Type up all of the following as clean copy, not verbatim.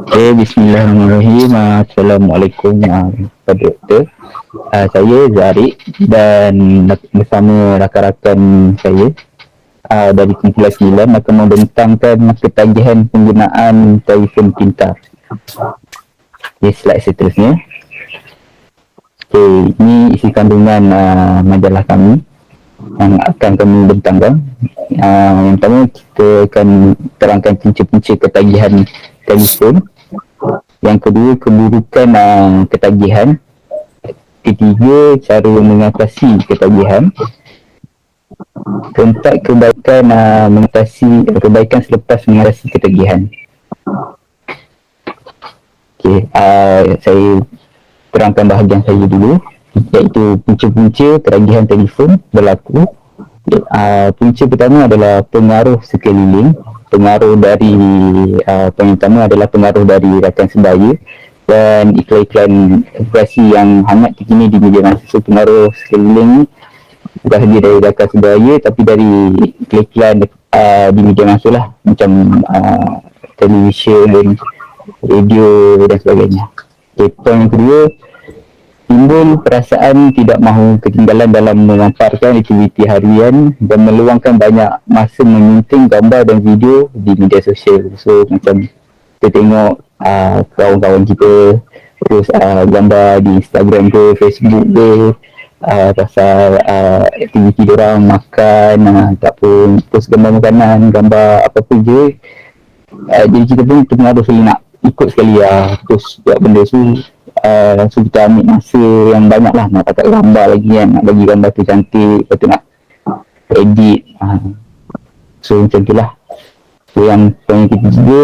Okay, bismillahirrahmanirrahim. Assalamualaikum kepada doktor. Saya Zarik dan bersama rakan-rakan saya dari kumpulan 9 akan membentangkan ketagihan penggunaan telefon pintar. Okay, slide seterusnya. Okay, ini isi kandungan majalah kami yang akan kami bentangkan. Yang pertama kita akan terangkan punca-punca ketagihan telefon. Yang kedua, keburukan ketagihan. Ketiga, cara mengatasi ketagihan. Keempat, kebaikan selepas mengatasi ketagihan. Okey, saya terangkan bahagian saya dulu, iaitu punca-punca ketagihan telefon berlaku. Punca pertama adalah pengaruh sekeliling. Pengaruh dari yang pertama adalah pengaruh dari rakan sebaya dan iklan-iklan aplikasi yang hangat kekini di media masa. So, pengaruh sekeliling bukan sahaja dari rakan sebaya tapi dari iklan di media masa lah, macam televisyen, radio dan sebagainya. Okay, poin yang kedua, timbul perasaan tidak mahu ketinggalan dalam memanfaatkan aktiviti harian dan meluangkan banyak masa menyunting gambar dan video di media sosial. So macam kita tengok kawan-kawan kita post gambar di Instagram ke, Facebook ke, pasal aktiviti diorang makan ataupun post gambar makanan, gambar apa-apa je. Jadi kita pun terpengaruh sekali nak ikut sekali post buat benda tu. So kita ambil masa yang banyak lah nak dapat gambar lagi kan, nak bagi gambar tu cantik, lepas tu nak edit. So macam tu lah. So yang poin ketiga,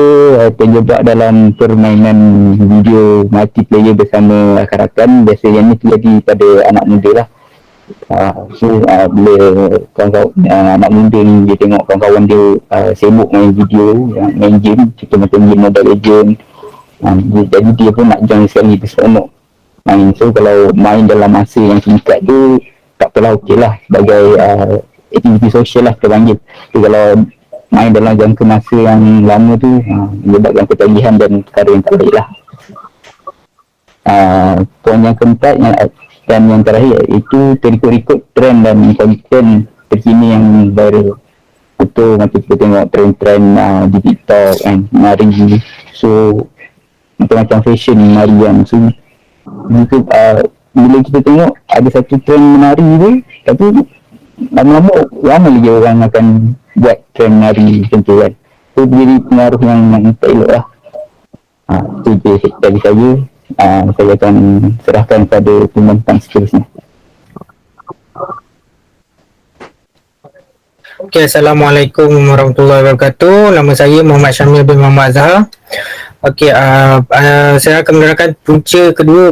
terjebak dalam permainan video multiplayer bersama rakan-rakan. Biasanya ni terjadi pada anak muda lah. Bila kawan-kawan anak muda ni dia tengok kawan-kawan dia sibuk main video, main game, contoh macam game Mobile Legends. Jadi dia pun nak join sekali, dia seronok main. So kalau main dalam masa yang singkat tu tak apalah, okey lah sebagai aktiviti sosial lah kita panggil. Tapi kalau main dalam jangka masa yang lama tu menyebabkan ketagihan dan perkara yang tak baik lah. Poin yang keempat dan yang terakhir iaitu terikut-ikut trend dan konten terkini yang baru. Betul, macam kita tengok trend-trend di TikTok kan, mari. So macam-macam fashion harian. So bila kita tengok ada satu trend menari tu, tapi lama-lama ramai lagi orang akan buat trend menari macam tu kan. So jadi pengaruh yang tak elok lah. Itu je dari saya. Saya akan serahkan kepada pembentang seterusnya. Okay, Assalamualaikum warahmatullahi wabarakatuh. Nama saya Muhammad Syamil bin Muhammad Azhar. Okey, saya akan menerangkan punca kedua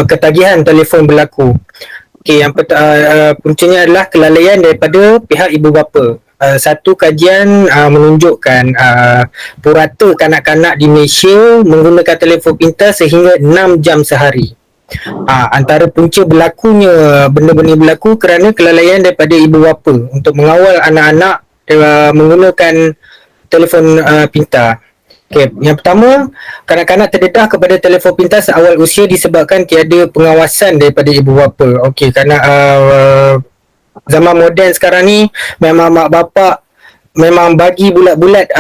ketagihan telefon berlaku. Okey, yang puncanya adalah kelalaian daripada pihak ibu bapa. Satu kajian menunjukkan purata kanak-kanak di Malaysia menggunakan telefon pintar sehingga 6 jam sehari. Antara punca berlakunya benda-benda berlaku kerana kelalaian daripada ibu bapa untuk mengawal anak-anak menggunakan telefon pintar. Okay, yang pertama, kanak-kanak terdedah kepada telefon pintar seawal usia disebabkan tiada pengawasan daripada ibu bapa. Okey, kerana zaman moden sekarang ni memang mak bapak memang bagi bulat-bulat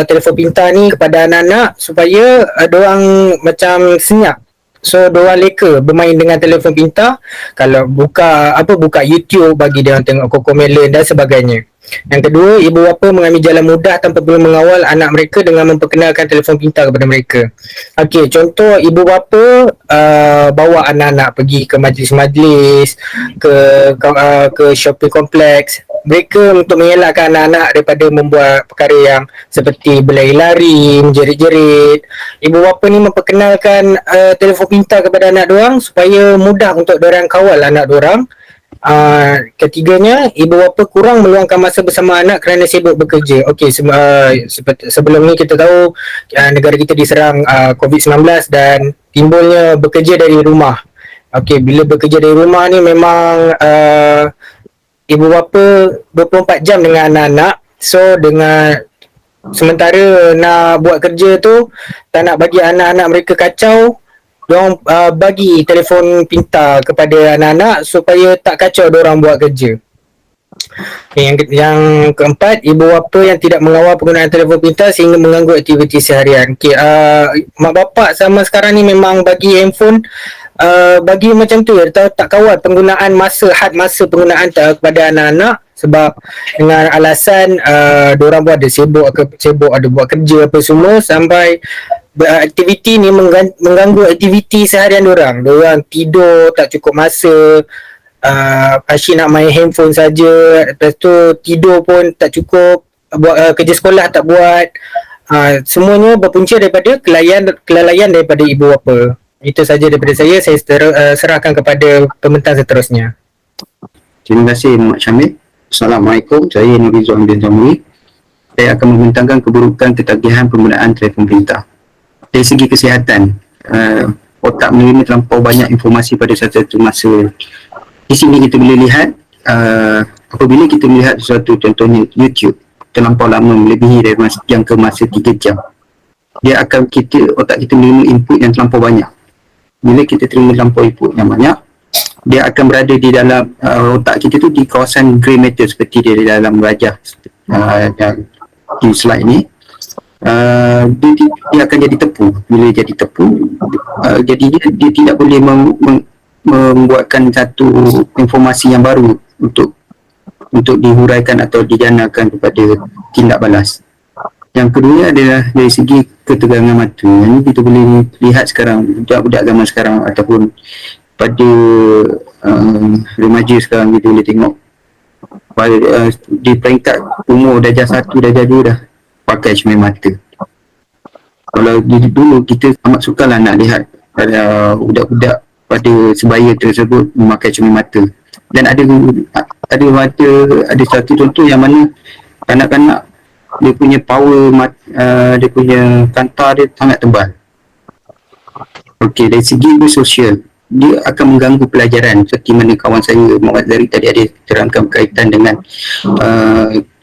telefon pintar ni kepada anak-anak supaya diorang macam senyap. So diorang leka bermain dengan telefon pintar. Kalau buka YouTube, bagi dia orang tengok Cocomelon dan sebagainya. Yang kedua, ibu bapa mengambil jalan mudah tanpa perlu mengawal anak mereka dengan memperkenalkan telefon pintar kepada mereka. Okey, contoh ibu bapa bawa anak-anak pergi ke majlis-majlis, ke shopping kompleks. Mereka untuk mengelakkan anak-anak daripada membuat perkara yang seperti berlari-lari, menjerit-jerit. Ibu bapa ni memperkenalkan telefon pintar kepada anak diorang supaya mudah untuk diorang kawal anak diorang. Ketiganya, ibu bapa kurang meluangkan masa bersama anak kerana sibuk bekerja. Okey, sebelum ni kita tahu negara kita diserang COVID-19 dan timbulnya bekerja dari rumah. Okey, bila bekerja dari rumah ni memang ibu bapa 24 jam dengan anak-anak. So dengan sementara nak buat kerja tu, tak nak bagi anak-anak mereka kacau, diorang bagi telefon pintar kepada anak-anak supaya tak kacau diorang buat kerja. Yang keempat, ibu bapa yang tidak mengawal penggunaan telefon pintar sehingga mengganggu aktiviti seharian. Mak bapak sama sekarang ni memang bagi handphone bagi macam tu, tak kawal penggunaan had masa penggunaan kepada anak-anak, sebab dengan alasan diorang pun ada sibuk ada buat kerja apa semua, sampai aktiviti ni mengganggu aktiviti seharian diorang. Diorang tidur tak cukup masa, asyik nak main handphone saja, lepas tu tidur pun tak cukup, buat kerja sekolah tak buat. Semuanya berpunca daripada kelalaian daripada ibu bapa. Itu saja daripada saya serahkan kepada pembentang seterusnya. Terima kasih Muhammad Syamil. Assalamualaikum, saya Nuri Zuan bin Zamuri. Saya akan membentangkan keburukan ketagihan penggunaan telefon pintar. Dari segi kesihatan, otak menerima terlampau banyak informasi pada satu masa. Di sini kita boleh lihat apabila kita melihat sesuatu, contohnya YouTube, terlampau lama melebihi dari jangka masa 3 jam, otak kita menerima input yang terlampau banyak. Bila kita terima terlampau input yang banyak, dia akan berada di dalam otak kita tu di kawasan grey matter seperti di dalam rajah dan di slide ni. Dia akan jadi tepu. Bila jadi tepu, jadinya dia tidak boleh membuatkan satu informasi yang baru untuk dihuraikan atau dijanakan kepada tindak balas. Yang kedua adalah dari segi ketegangan mata. Ini kita boleh lihat sekarang, budak-budak zaman sekarang ataupun pada remaja sekarang, kita boleh tengok di peringkat umur darjah 1, darjah 2 dah pakai cermin mata. Kalau dulu kita amat sukarlah nak lihat budak-budak pada sebaya tersebut memakai cermin mata. Dan ada satu contoh yang mana kanak-kanak dia punya power, dia punya kantar dia sangat tebal. Okey, dari segi sosial, dia akan mengganggu pelajaran. Seperti mana kawan saya Muhammad Zari tadi ada terangkan berkaitan dengan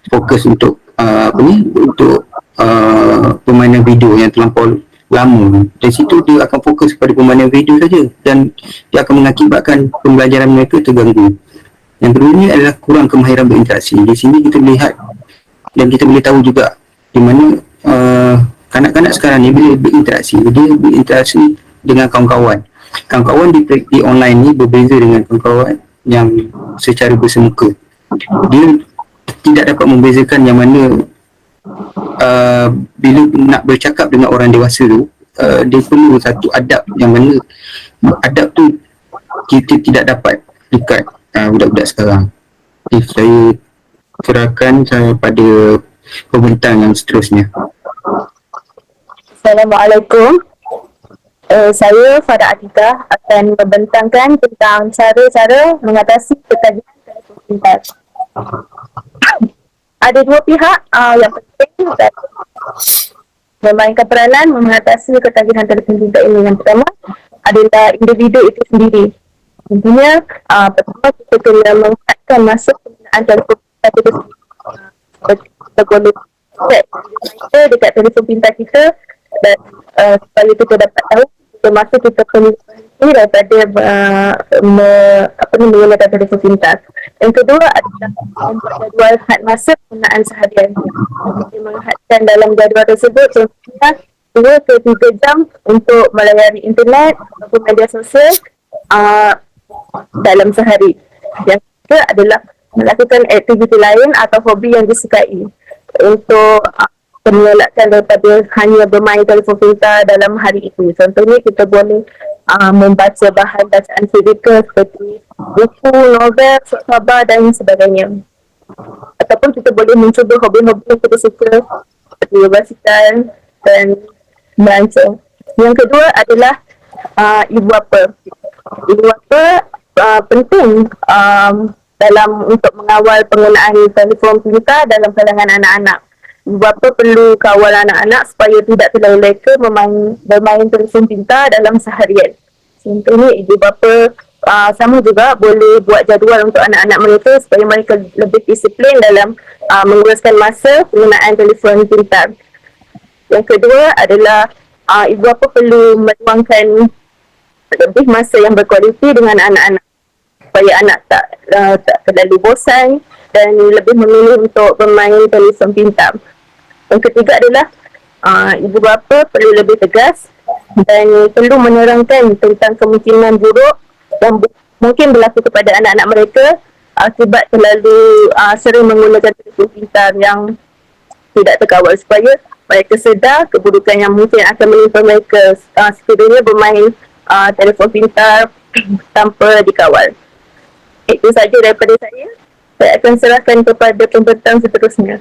fokus untuk permainan video yang terlampau lama. Dari situ dia akan fokus pada permainan video saja dan dia akan mengakibatkan pembelajaran mereka terganggu. Yang keduanya adalah kurang kemahiran berinteraksi. Di sini kita melihat dan kita boleh tahu juga di mana kanak-kanak sekarang ni bila berinteraksi, dia berinteraksi dengan kawan-kawan. Kawan-kawan di online ni berbeza dengan kawan-kawan yang secara bersemuka. Dia tidak dapat membezakan yang mana bila nak bercakap dengan orang dewasa tu, dia perlu satu adab yang mana adab tu kita tidak dapat dekat budak-budak sekarang. Saya serahkan pada pembentang yang seterusnya. Assalamualaikum. Saya Farah Atika akan membentangkan tentang cara-cara mengatasi ketagihan telefon pintar. Ada dua pihak yang penting memainkan peranan mengatasi ketagihan telefon pintar ini. Yang pertama adalah individu itu sendiri. Tentunya pertama kita kena mengatakan masa penggunaan telefon pintar itu sendiri. Kita boleh set dekat telefon pintar kita dan supaya kita dapat tahu masa kita perlu daripada menggunakan telefon pintar. Yang kedua adalah membuat jadual had masa penggunaan seharian. Kita menghadkan dalam jadual tersebut contohnya 2 ke 3 jam untuk melayari internet ataupun media sosial dalam sehari. Yang ketiga adalah melakukan aktiviti lain atau hobi yang disukai untuk mengelakkan daripada hanya bermain telefon pintar dalam hari itu. Contohnya kita boleh membaca bahan bacaan fizikal seperti buku, novel, surat khabar dan sebagainya. Ataupun kita boleh mencuba hobi-hobi yang kita suka seperti berbasikal dan merancang. Yang kedua adalah ibu bapa. Ibu bapa penting dalam untuk mengawal penggunaan telefon pintar dalam kalangan anak-anak. Ibu bapa perlu kawal anak-anak supaya tidak terlalu leka bermain telefon pintar dalam seharian. Contohnya ibu bapa sama juga boleh buat jadual untuk anak-anak mereka supaya mereka lebih disiplin dalam menguruskan masa penggunaan telefon pintar. Yang kedua adalah ibu bapa perlu meluangkan lebih masa yang berkualiti dengan anak-anak supaya anak tak terlalu bosan dan lebih memilih untuk bermain telefon pintar. Yang ketiga adalah ibu bapa perlu lebih tegas dan perlu menerangkan tentang kemungkinan buruk yang mungkin berlaku kepada anak-anak mereka akibat terlalu sering menggunakan telefon pintar yang tidak terkawal, supaya mereka sedar keburukan yang mungkin akan menimpa mereka sekiranya bermain telefon pintar tanpa dikawal. Itu saja daripada saya. Saya akan serahkan kepada pembentang seterusnya.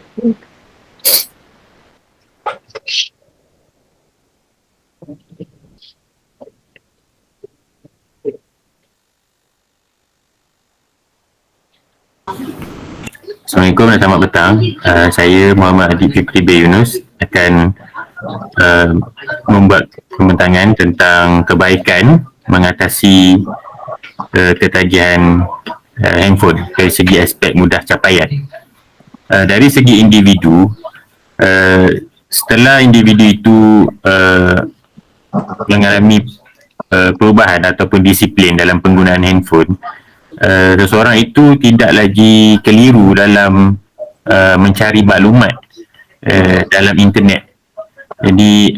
Assalamualaikum dan selamat petang. Saya Muhammad Adib Fikri B. Yunus akan membuat pembentangan tentang kebaikan mengatasi ketagihan handphone dari segi aspek mudah capaian. Dari segi individu, setelah individu itu mengalami perubahan ataupun disiplin dalam penggunaan handphone, seseorang itu tidak lagi keliru dalam mencari maklumat dalam internet. Jadi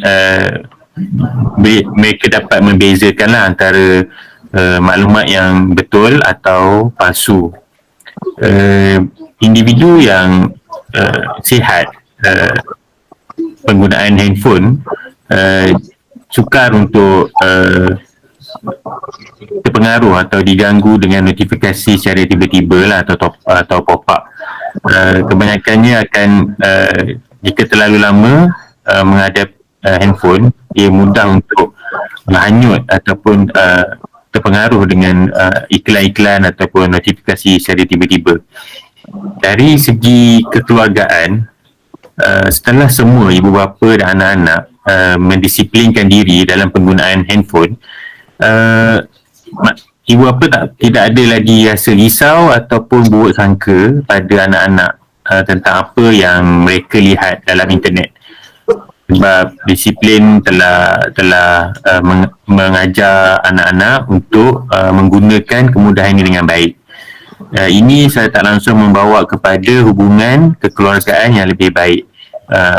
mereka dapat membezakanlah antara maklumat yang betul atau palsu. Individu yang sihat penggunaan handphone sukar untuk terpengaruh atau diganggu dengan notifikasi secara tiba-tiba lah atau pop-up. Kebanyakannya akan jika terlalu lama menghadap handphone, ia mudah untuk hanyut ataupun terpengaruh dengan iklan-iklan ataupun notifikasi secara tiba-tiba. Dari segi kekeluargaan, setelah semua ibu bapa dan anak-anak mendisiplinkan diri dalam penggunaan handphone, ibu bapa tidak ada lagi rasa risau ataupun buruk sangka pada anak-anak tentang apa yang mereka lihat dalam internet, sebab disiplin telah mengajar anak-anak untuk menggunakan kemudahan ini dengan baik. Ini saya tak langsung membawa kepada hubungan kekeluargaan yang lebih baik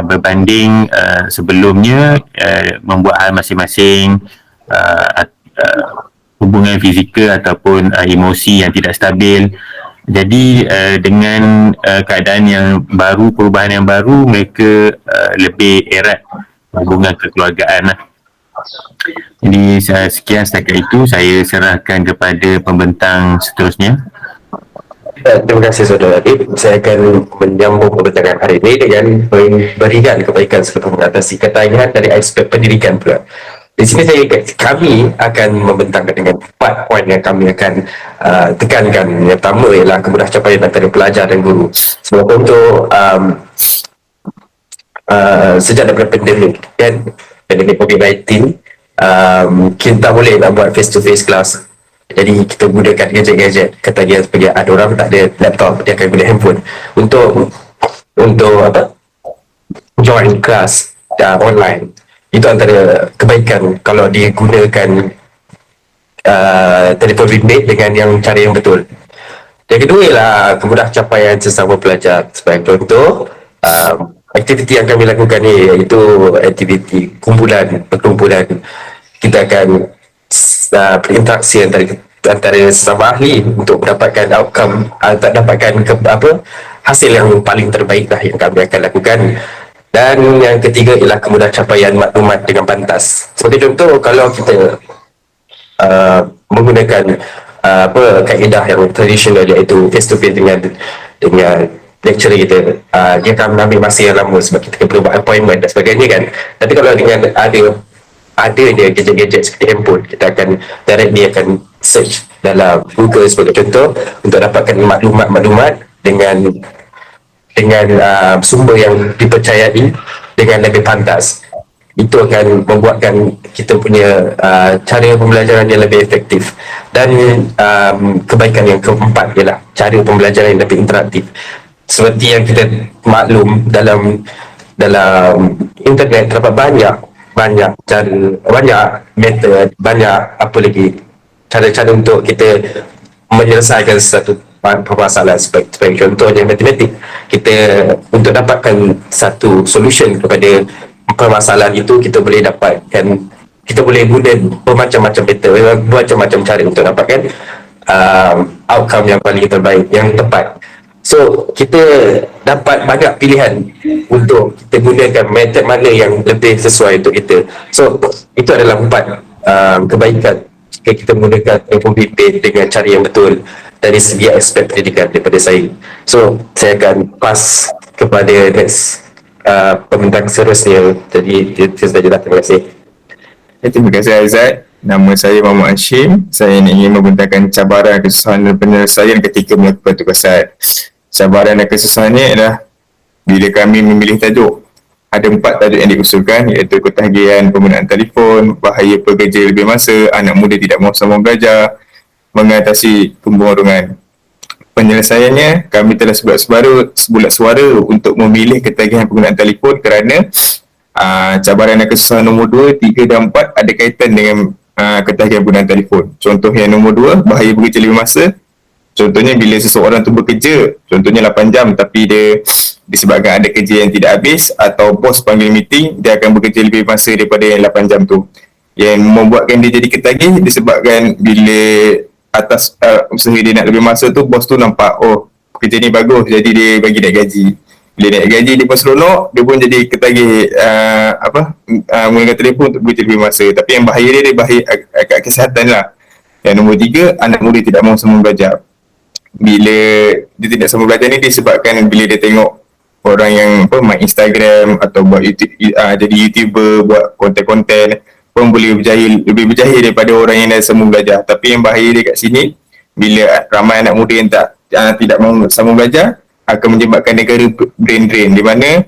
berbanding sebelumnya membuat hal masing-masing, hubungan fizikal ataupun emosi yang tidak stabil. Jadi dengan keadaan yang baru, perubahan yang baru, mereka lebih erat hubungan kekeluargaan lah. Jadi sekian setakat itu, saya serahkan kepada pembentang seterusnya. Terima kasih Saudara Adib. Saya akan menyambung pembentangan hari ini dengan berikan kebaikan serta mengatasi ketagihan dari aspek pendidikan pula. Di sini kami akan membentangkan dengan 4 poin yang kami akan tekankan. Yang pertama ialah kemudahan capaian antara pelajar dan guru. Sebab untuk sejak daripada pandemik COVID-19, kita boleh nak buat face-to-face class. Jadi kita gunakan gadget-gadget. Katakan sebagai ada orang tak ada laptop, dia akan guna handphone untuk join kelas online. Itu antara kebaikan kalau digunakan telefon bimbit dengan yang cara yang betul. Yang kedua ialah kemudahan capaian sesama pelajar. Sebagai contoh, aktiviti yang kami lakukan ni iaitu aktiviti perkumpulan. Kita akan berinteraksi antara sesama ahli untuk mendapatkan outcome, dapatkan hasil yang paling terbaik lah yang kami akan lakukan. Dan yang ketiga ialah kemudahan capaian maklumat dengan pantas. Sebagai contoh, kalau kita menggunakan kaedah yang tradisional, iaitu face to face dengan lecturer kita, dia akan mengambil masa yang lama sebab kita perlu buat appointment dan sebagainya kan. Tapi kalau dengan adanya gadget-gadget seperti handphone, kita akan directly akan search dalam Google sebagai contoh untuk dapatkan maklumat-maklumat dengan sumber yang dipercayai dengan lebih pantas. itu akan membuatkan kita punya cara pembelajaran yang lebih efektif. Dan kebaikan yang keempat ialah cara pembelajaran yang lebih interaktif. Seperti yang kita maklum, dalam internet terdapat banyak cara, banyak metod, banyak apa lagi cara-cara untuk kita menyelesaikan satu permasalahan. Sebagai contohnya matematik, kita untuk dapatkan satu solution kepada permasalahan itu, kita boleh dapatkan, kita boleh guna bermacam-macam metod, bermacam-macam cara untuk dapatkan outcome yang paling terbaik, yang tepat. So kita dapat banyak pilihan untuk kita gunakan metod mana yang lebih sesuai untuk kita. So itu adalah 4 kebaikan jika kita menggunakan telefon bimbit dengan cara yang betul dari segi aspek pendidikan daripada saya. So saya akan pass kepada next pembentang seterusnya. Jadi itu sahaja. Terima kasih. Terima kasih Aizat. Nama saya Muhammad Hashim. Saya ingin membentangkan cabaran, kesusahan dan penyelesaian ketika melakukan tugasan. Cabaran dan kesusahannya adalah bila kami memilih tajuk. Ada 4 tajuk yang diusulkan, iaitu ketagihan penggunaan telefon, bahaya pekerja lebih masa, anak muda tidak mahu sambung belajar, mengatasi pemborongan. Penyelesaiannya, kami telah sebulat suara untuk memilih ketagihan penggunaan telefon kerana cabaran dan kesusahan nombor 2, 3 dan 4 ada kaitan dengan ketagihan penggunaan telefon. Contoh yang nombor 2, bahaya bekerja lebih masa. Contohnya bila seseorang tu bekerja, contohnya 8 jam tapi dia disebabkan ada kerja yang tidak habis atau bos panggil meeting, dia akan bekerja lebih masa daripada yang 8 jam tu. Yang membuatkan dia jadi ketagih disebabkan bila atas usaha dia nak lebih masa tu, bos tu nampak, oh kerja ni bagus, jadi dia bagi naik gaji. Bila naik gaji dia pun seronok, dia pun jadi ketagih menggunakan telefon untuk bekerja lebih masa. Tapi yang bahaya dia bahaya agak kesihatan lah. Yang nombor 3, anak muda tidak mahu sambung belajar. Bila dia tidak sambung belajar ni disebabkan bila dia tengok orang yang main Instagram atau buat YouTube, jadi YouTuber, buat konten-konten pun boleh lebih berjaya daripada orang yang dah sambung belajar. Tapi yang bahaya dia kat sini, bila ramai anak muda yang tidak mahu sambung belajar, akan menyebabkan negara brain drain, di mana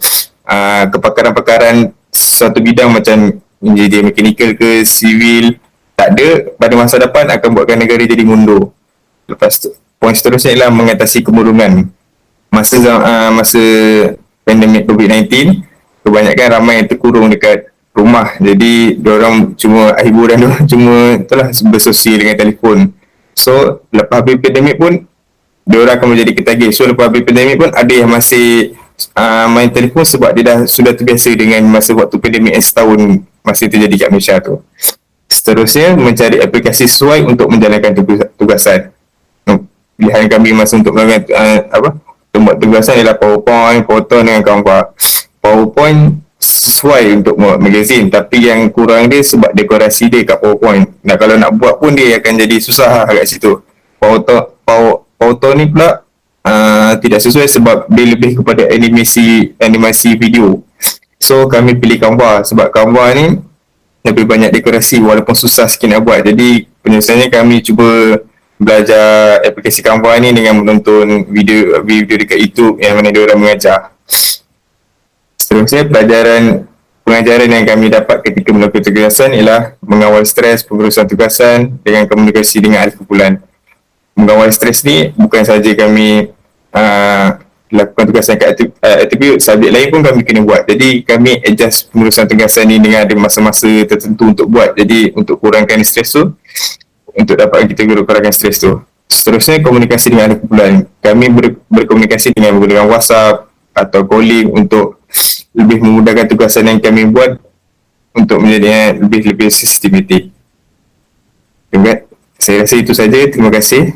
kepakaran-pakaran suatu bidang macam engineer mechanical ke civil tak ada, pada masa depan akan buatkan negara jadi mundur. Lepas tu, poin seterusnya ialah mengatasi kemurungan. Masa pandemik COVID-19, kebanyakan ramai yang terkurung dekat rumah. Jadi diorang cuma hiburan diorang cuma itulah bersosial dengan telefon. So lepas habis pandemik pun diorang akan menjadi ketagih. So lepas habis pandemik pun ada yang masih main telefon sebab dia sudah terbiasa dengan masa waktu pandemik yang setahun masih terjadi kat Malaysia tu. Seterusnya, mencari aplikasi sesuai untuk menjalankan tugasan. Pilihan kami masa untuk melakukan buat tugasan ialah PowerPoint, foto dengan Canva. PowerPoint sesuai untuk buat magazine, tapi yang kurang dia sebab dekorasi dia kat PowerPoint. Nah, kalau nak buat pun dia akan jadi susah kat situ. Foto ni pula tidak sesuai sebab dia lebih kepada animasi video. So kami pilih Canva sebab Canva ni lebih banyak dekorasi walaupun susah sikit nak buat. Jadi penyelesaiannya kami cuba belajar aplikasi Canva ni dengan menonton video dekat YouTube yang mana dia orang mengajar. Seterusnya, pengajaran yang kami dapat ketika melakukan tugasan ialah mengawal stres, pengurusan tugasan dengan komunikasi dengan ahli kumpulan. Mengawal stres ni bukan sahaja kami lakukan tugasan kat attribute, subjek lain pun kami kena buat. Jadi kami adjust pengurusan tugasan ni dengan ada masa-masa tertentu untuk buat. Jadi untuk kurangkan stres tu, untuk dapat kita kurangkan stres tu. Seterusnya, komunikasi dengan ahli kumpulan. Kami berkomunikasi dengan menggunakan WhatsApp atau calling untuk lebih memudahkan tugasan yang kami buat untuk menjadinya lebih systematic. Saya rasa itu saja. Terima kasih.